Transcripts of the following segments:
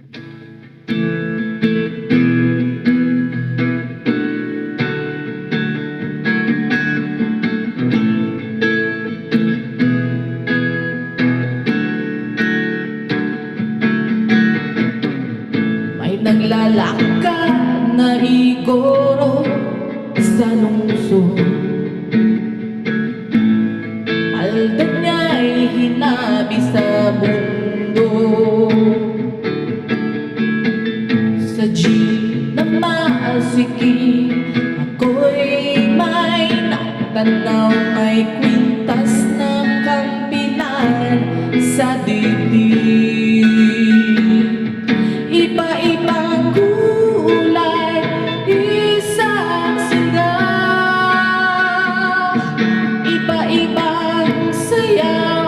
May naglalakad na igoro sa lungsod. Palad niya'y hinabi sa mundo. Sa jeep na maasiki, ako'y may natanaw. May kwintas na kampilan sa dibdib. Iba-ibang kulay, isang sigaw. Iba-ibang sayaw,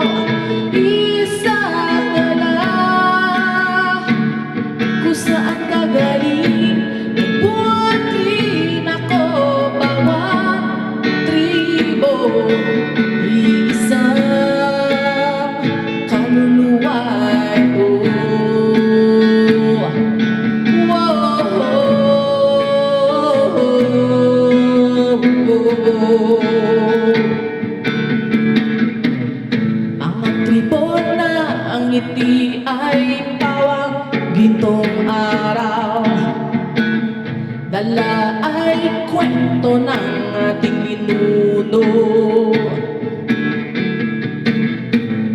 isang galaw. Kung saan ka galing, ibuhat rin ako. Bawat tribo, isang kaluluwa'y mga tribo na ang ngiti ay pawang gintong araw. Dala ay kwento ng ating ninuno.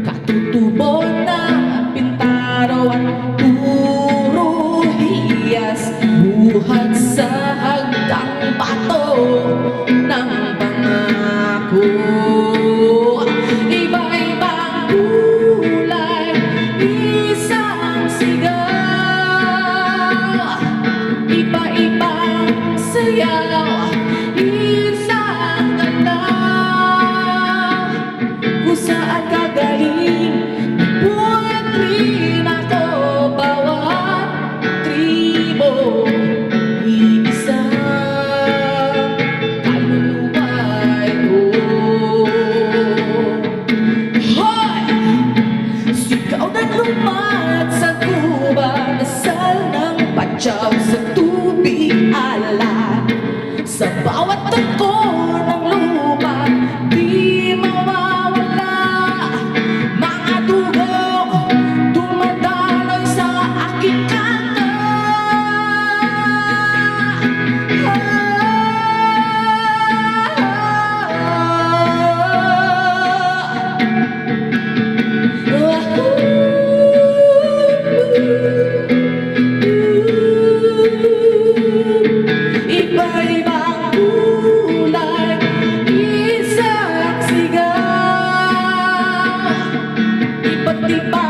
Katutubo na pintaro at puro hiyas, buhat sa hagdang bato ng pangako. Iba-ibang kulay, isang sigaw. Iba-ibang sayaw, isang galaw. Kung saan ka galing, buhat rin ako. Bawat tribo, isang kaluluwa'y hoy! Sigaw ng lumat sa kuba, dasal ng patyaw sa tubig alat. Sa bawat tagko ng lupa, di mawawala mga dugo dumadaloy sa aking kanta. Iba-ibang kulay, isang sigaw. Iba't iba